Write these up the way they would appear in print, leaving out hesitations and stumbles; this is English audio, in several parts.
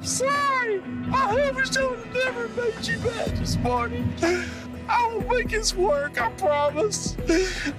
Sorry, I hope it don't never made you mad this morning. I will make this work, I promise.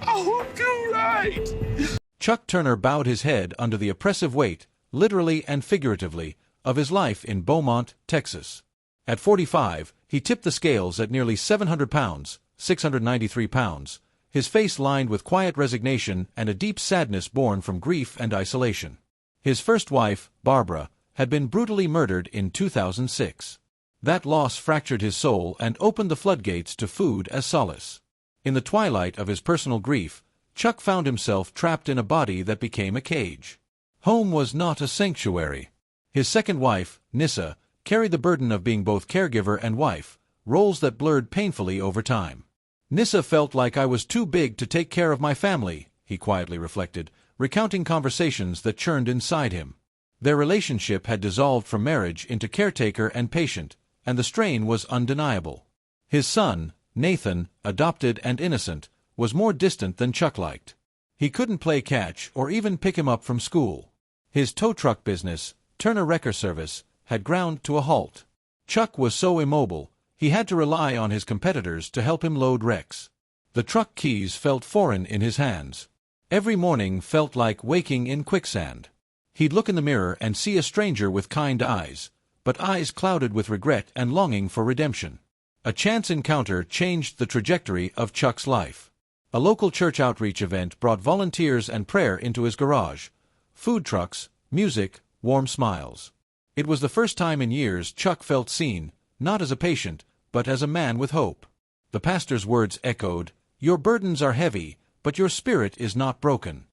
I will do right. Chuck Turner bowed his head under the oppressive weight, literally and figuratively, of his life in Beaumont, Texas. At 45, he tipped the scales at nearly 700 pounds, 693 pounds, his face lined with quiet resignation and a deep sadness born from grief and isolation. His first wife, Barbara, had been brutally murdered in 2006. That loss fractured his soul and opened the floodgates to food as solace. In the twilight of his personal grief, Chuck found himself trapped in a body that became a cage. Home was not a sanctuary. His second wife, Nissa, carried the burden of being both caregiver and wife, roles that blurred painfully over time. Nissa felt like I was too big to take care of my family, he quietly reflected, recounting conversations that churned inside him. Their relationship had dissolved from marriage into caretaker and patient, and the strain was undeniable. His son, Nathan, adopted and innocent, was more distant than Chuck liked. He couldn't play catch or even pick him up from school. His tow truck business, Turner Wrecker Service, had ground to a halt. Chuck was so immobile, he had to rely on his competitors to help him load wrecks. The truck keys felt foreign in his hands. Every morning felt like waking in quicksand. He'd look in the mirror and see a stranger with kind eyes, but eyes clouded with regret and longing for redemption. A chance encounter changed the trajectory of Chuck's life. A local church outreach event brought volunteers and prayer into his garage. Food trucks, music, warm smiles. It was the first time in years Chuck felt seen, not as a patient, but as a man with hope. The pastor's words echoed, "Your burdens are heavy, but your spirit is not broken."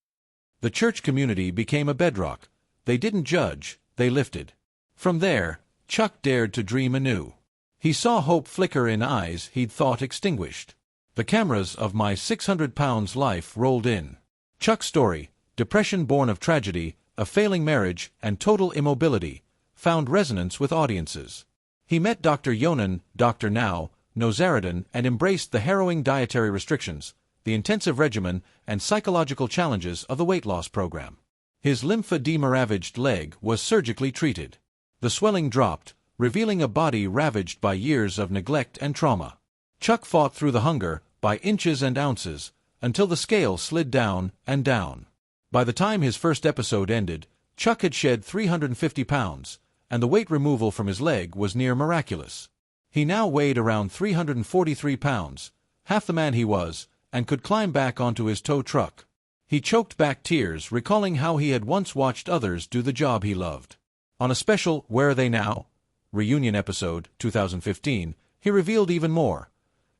The church community became a bedrock. They didn't judge, they lifted. From there, Chuck dared to dream anew. He saw hope flicker in eyes he'd thought extinguished. The cameras of My 600 Pounds Life rolled in. Chuck's story, depression born of tragedy, a failing marriage, and total immobility, found resonance with audiences. He met Dr. Yonan, Dr. Now, Nozaradin, and embraced the harrowing dietary restrictions, the intensive regimen, and psychological challenges of the weight loss program. His lymphedema-ravaged leg was surgically treated. The swelling dropped, revealing a body ravaged by years of neglect and trauma. Chuck fought through the hunger, by inches and ounces, until the scale slid down and down. By the time his first episode ended, Chuck had shed 350 pounds, and the weight removal from his leg was near miraculous. He now weighed around 343 pounds, half the man he was, and could climb back onto his tow truck. He choked back tears, recalling how he had once watched others do the job he loved. On a special Where Are They Now? Reunion episode, 2015, he revealed even more.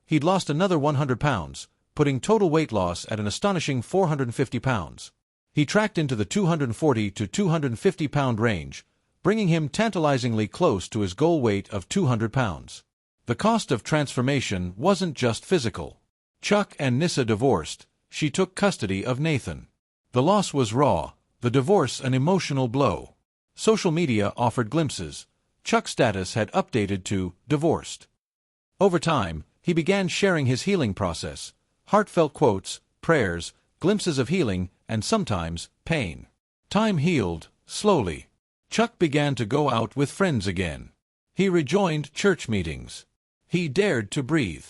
He'd lost another 100 pounds, putting total weight loss at an astonishing 450 pounds. He tracked into the 240 to 250 pound range, bringing him tantalizingly close to his goal weight of 200 pounds. The cost of transformation wasn't just physical. Chuck and Nissa divorced. She took custody of Nathan. The loss was raw, the divorce an emotional blow. Social media offered glimpses. Chuck's status had updated to divorced. Over time, he began sharing his healing process, heartfelt quotes, prayers, glimpses of healing, and sometimes pain. Time healed, slowly. Chuck began to go out with friends again. He rejoined church meetings. He dared to breathe.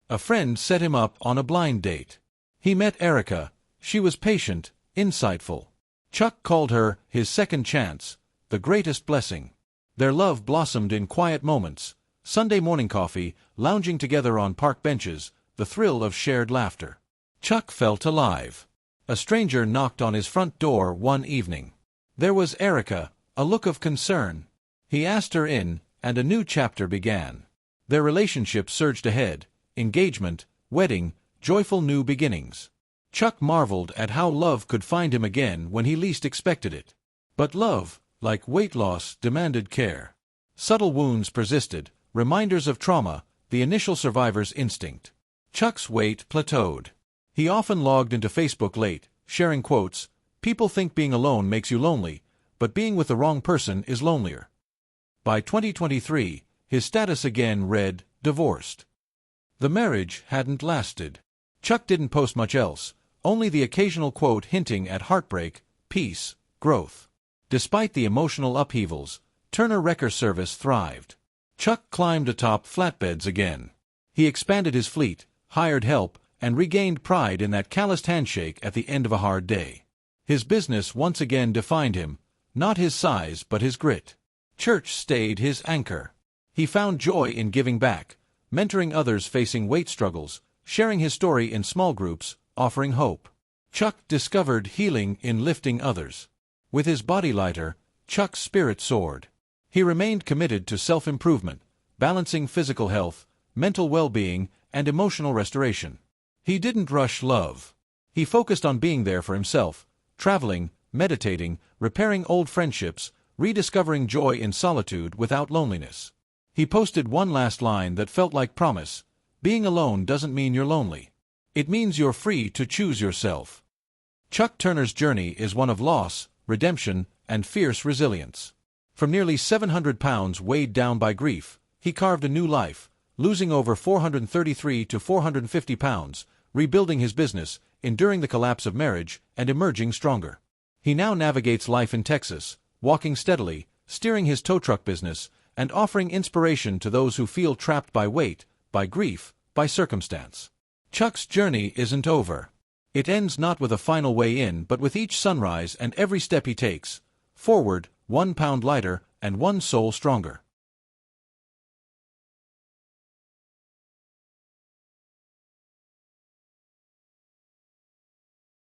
A friend set him up on a blind date. He met Erica. She was patient, insightful. Chuck called her his second chance, the greatest blessing. Their love blossomed in quiet moments, Sunday morning coffee, lounging together on park benches, the thrill of shared laughter. Chuck felt alive. A stranger knocked on his front door one evening. There was Erica, a look of concern. He asked her in, and a new chapter began. Their relationship surged ahead, engagement, wedding, joyful new beginnings. Chuck marveled at how love could find him again when he least expected it. But love, like weight loss, demanded care. Subtle wounds persisted, reminders of trauma, the initial survivor's instinct. Chuck's weight plateaued. He often logged into Facebook late, sharing quotes, "People think being alone makes you lonely, but being with the wrong person is lonelier." By 2023, his status again read, divorced. The marriage hadn't lasted. Chuck didn't post much else, only the occasional quote hinting at heartbreak, peace, growth. Despite the emotional upheavals, Turner Wrecker Service thrived. Chuck climbed atop flatbeds again. He expanded his fleet, hired help, and regained pride in that calloused handshake at the end of a hard day. His business once again defined him, not his size but his grit. Church stayed his anchor. He found joy in giving back, mentoring others facing weight struggles, sharing his story in small groups, offering hope. Chuck discovered healing in lifting others. With his body lighter, Chuck's spirit soared. He remained committed to self-improvement, balancing physical health, mental well-being, and emotional restoration. He didn't rush love. He focused on being there for himself, traveling, meditating, repairing old friendships, rediscovering joy in solitude without loneliness. He posted one last line that felt like promise: being alone doesn't mean you're lonely. It means you're free to choose yourself. Chuck Turner's journey is one of loss, redemption, and fierce resilience. From nearly 700 pounds weighed down by grief, he carved a new life, losing over 433 to 450 pounds, rebuilding his business, enduring the collapse of marriage, and emerging stronger. He now navigates life in Texas, walking steadily, steering his tow truck business, and offering inspiration to those who feel trapped by weight, by grief, by circumstance. Chuck's journey isn't over. It ends not with a final way in but with each sunrise and every step he takes forward, 1 pound lighter and 1 soul stronger.